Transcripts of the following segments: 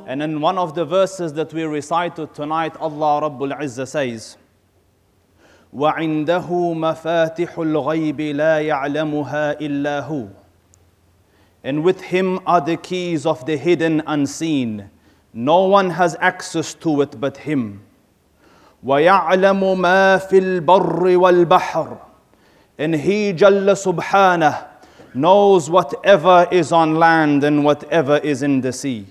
And in one of the verses that we recited tonight, Allah Rabbul Izzah says, وَعِنْدَهُ مَفَاتِحُ الْغَيْبِ لَا يَعْلَمُهَا إِلَّا هُ. And with him are the keys of the hidden unseen. No one has access to it but him. وَيَعْلَمُ مَا فِي الْبَرِّ وَالْبَحْرِ. And he, Jalla Subhanah, knows whatever is on land and whatever is in the sea.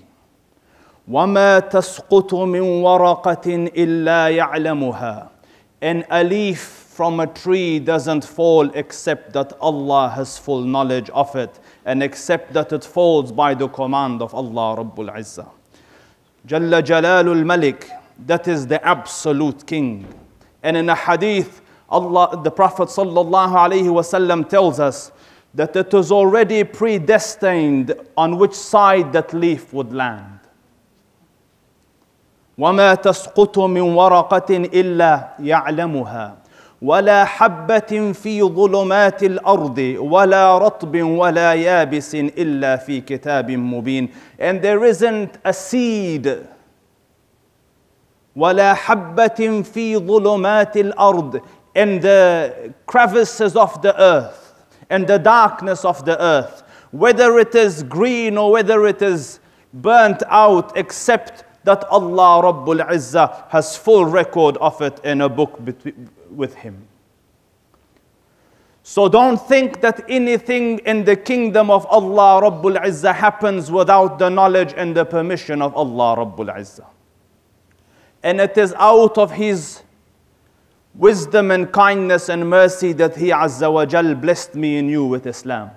وَمَا تَسْقُطُ مِنْ وَرَقَةٍ إِلَّا يَعْلَمُهَا. And a leaf from a tree doesn't fall except that Allah has full knowledge of it, and except that it falls by the command of Allah Rabbul Izzah. Jalla Jalalul Malik, that is the absolute king. And in a hadith, the Prophet sallallahu alaihi wasallam tells us that it is already predestined on which side that leaf would land. وَمَا تَسْقُطُ مِنْ وَرَقَةٍ إِلَّا يَعْلَمُهَا وَلَا حَبَّةٍ فِي ظُلُمَاتِ الْأَرْضِ وَلَا رَطْبٍ وَلَا يَابِسٍ إِلَّا فِي كِتَابٍ مُبِينٍ. And there isn't a seed. وَلَا حَبَّةٍ فِي ظُلُمَاتِ الْأَرْضِ. In the crevices of the earth, and the darkness of the earth, whether it is green or whether it is burnt out, except that Allah Rabbul Izzah has full record of it in a book with him. So don't think that anything in the kingdom of Allah Rabbul Izzah happens without the knowledge and the permission of Allah Rabbul Izzah. And it is out of His wisdom and kindness and mercy that He Azza wa Jal blessed me and you with Islam.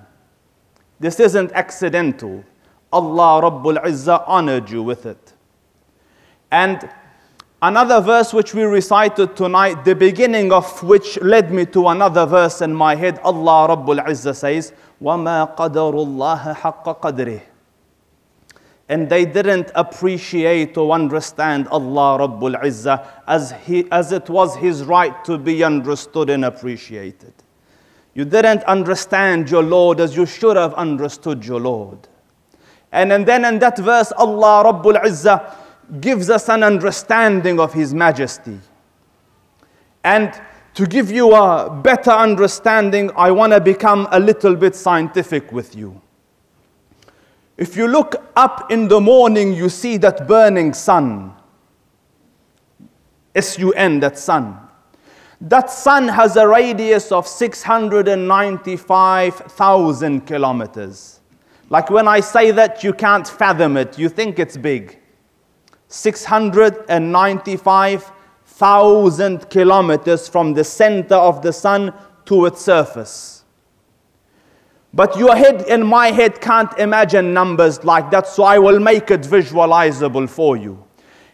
This isn't accidental. Allah Rabbul Izzah honored you with it. And another verse which we recited tonight, the beginning of which led me to another verse in my head, Allah Rabbul Izzah says, وَمَا قَدَرُ اللَّهَ حَقَّ قَدْرِهِ. And they didn't appreciate or understand Allah Rabbul Izzah as it was His right to be understood and appreciated. You didn't understand your Lord as you should have understood your Lord. And then in that verse, Allah Rabbul Izzah gives us an understanding of His majesty. And to give you a better understanding, I want to become a little bit scientific with you. If you look up in the morning, you see that burning sun. S-U-N, that sun. That sun has a radius of 695,000 kilometers. Like when I say that, you can't fathom it. You think it's big. 695,000 kilometers from the center of the sun to its surface. But your head and my head can't imagine numbers like that, so I will make it visualizable for you.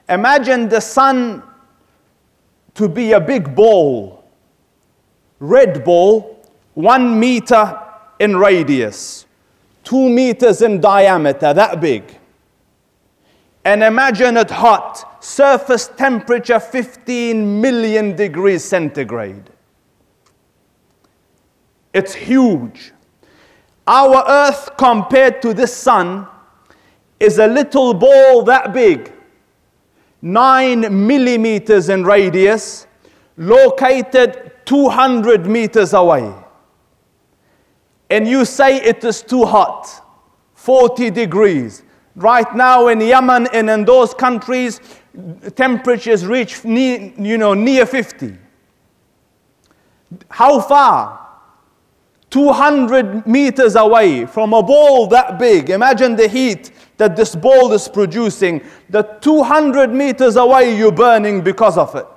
Imagine the sun to be a big ball, red ball, 1 meter in radius, 2 meters in diameter, that big. And imagine it hot, surface temperature 15 million degrees centigrade. It's huge. Our earth compared to this sun is a little ball that big, 9 millimeters in radius, located 200 meters away. And you say it is too hot, 40 degrees. Right now in Yemen and in those countries, temperatures reach near 50. How far? 200 meters away from a ball that big. Imagine the heat that this ball is producing. That 200 meters away you're burning because of it.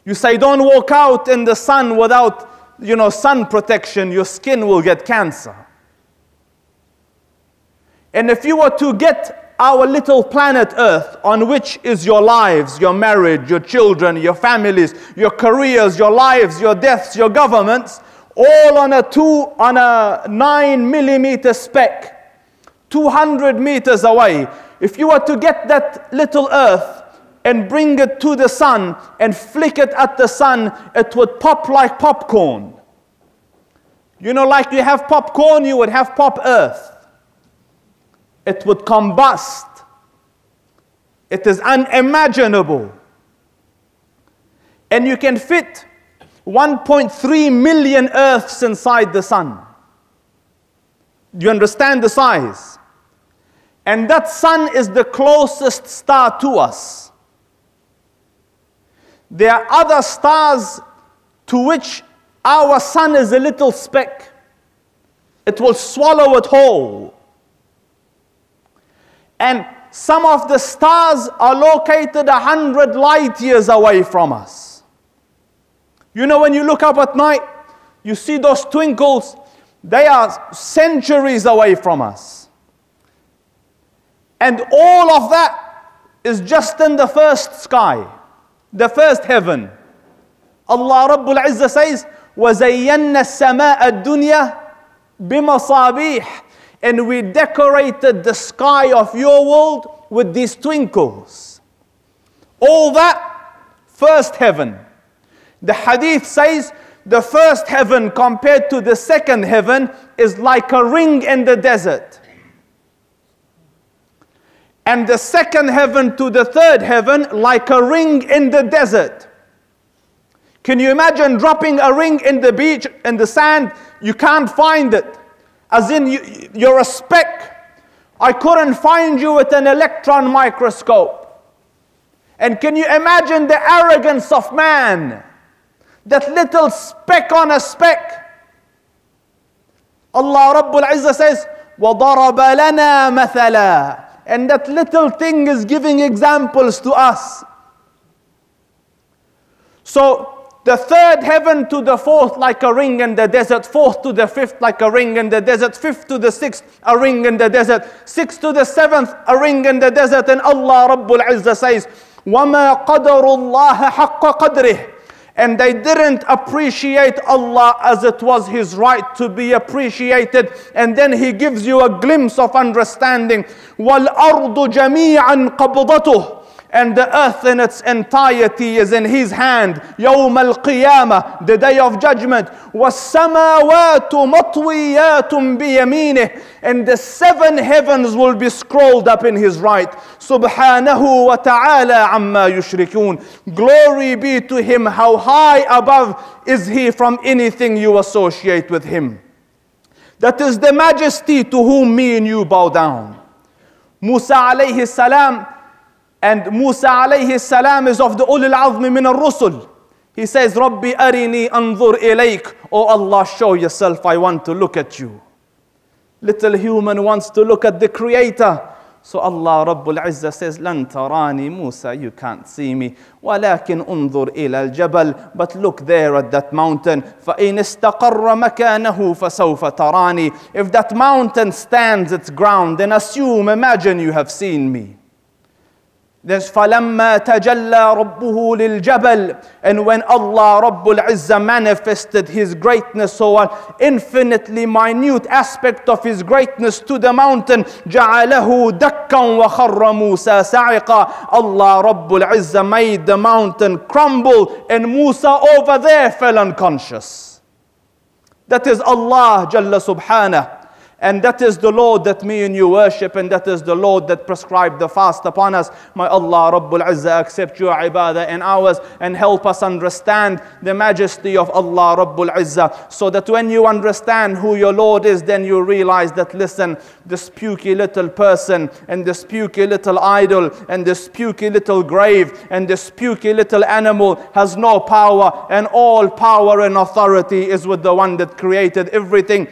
You say don't walk out in the sun without sun protection. Your skin will get cancer. And if you were to get our little planet Earth, on which is your lives, your marriage, your children, your families, your careers, your lives, your deaths, your governments, all on a 9 millimeter speck, 200 meters away. If you were to get that little Earth and bring it to the sun and flick it at the sun, it would pop like popcorn. Like you have popcorn, you would have pop Earth. It would combust. It is unimaginable. And you can fit 1.3 million Earths inside the sun. Do you understand the size? And that sun is the closest star to us. There are other stars to which our sun is a little speck. It will swallow it whole. And some of the stars are located 100 light years away from us. You know, when you look up at night, you see those twinkles. They are centuries away from us. And all of that is just in the first sky, the first heaven. Allah Rabbul Izzah says, وَزَيَّنَّا السَّمَاءَ الدُّنْيَا بِمَصَابِيحٍ. And we decorated the sky of your world with these twinkles. All that, first heaven. The hadith says, the first heaven compared to the second heaven is like a ring in the desert. And the second heaven to the third heaven like a ring in the desert. Can you imagine dropping a ring in the beach, in the sand? You can't find it. As in, you're a speck. I couldn't find you with an electron microscope. And can you imagine the arrogance of man? That little speck on a speck. Allah Rabbul Izzah says, وَضَرَبَ لَنَا مَثَلًا. And that little thing is giving examples to us. So, the third heaven to the fourth like a ring in the desert, fourth to the fifth like a ring in the desert, fifth to the sixth a ring in the desert, sixth to the seventh a ring in the desert. And Allah Rabbul Izzah says, وَمَا قَدَرُ اللَّهَ حَقَّ قَدْرِهِ. And they didn't appreciate Allah as it was His right to be appreciated. And then He gives you a glimpse of understanding. وَالْأَرْضُ جَمِيعًا قَبْضَتُهُ. And the earth in its entirety is in His hand. يَوْمَ الْقِيَامَةِ, the day of judgment. وَالسَّمَاوَاتُ مَطْوِيَّاتٌ بِيَمِينِهِ. And the seven heavens will be scrolled up in His right. Subhanahu wa ta'ala amma yushrikun. Glory be to Him. How high above is He from anything you associate with Him. That is the majesty to whom me and you bow down. Musa alayhi salam. And Musa alayhi salam is of the ulul azmi min al-rusul. He says, Rabbi arini anzur ilayk. Oh Allah, show yourself, I want to look at you. Little human wants to look at the Creator. So Allah Rabbul Izzah says, Lan tarani, Musa, you can't see me. Walakin unzur ila al-jabal. But look there at that mountain. فَإِنِ اسْتَقَرَّ مَكَانَهُ فَسَوْفَ تَرَانِي. If that mountain stands its ground, then assume, imagine you have seen me. There's فَلَمَّا تَجَلَّى رَبُّهُ لِلْجَبَلِ. And when Allah Rabbul Izzah manifested His greatness, so an infinitely minute aspect of His greatness to the mountain, جَعَلَهُ دَكًّا وَخَرَّ مُوسَى سَعِقًا. Allah Rabbul Izzah made the mountain crumble, and Musa over there fell unconscious. That is Allah Jalla Subhanah. And that is the Lord that me and you worship, and that is the Lord that prescribed the fast upon us. May Allah Rabbul Izzah accept your ibadah and ours, and help us understand the majesty of Allah Rabbul Izzah, so that when you understand who your Lord is, then you realize that, listen, this puky little person, and this puky little idol, and this puky little grave, and this puky little animal has no power, and all power and authority is with the one that created everything.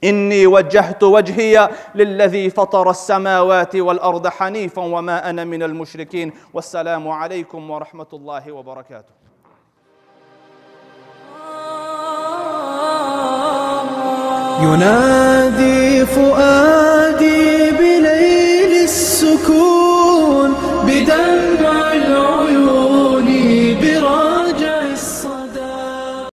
إني وجهت وجهي للذي فطر السماوات والأرض حنيفا وما أنا من المشركين والسلام عليكم ورحمة الله وبركاته. ينادي فؤاد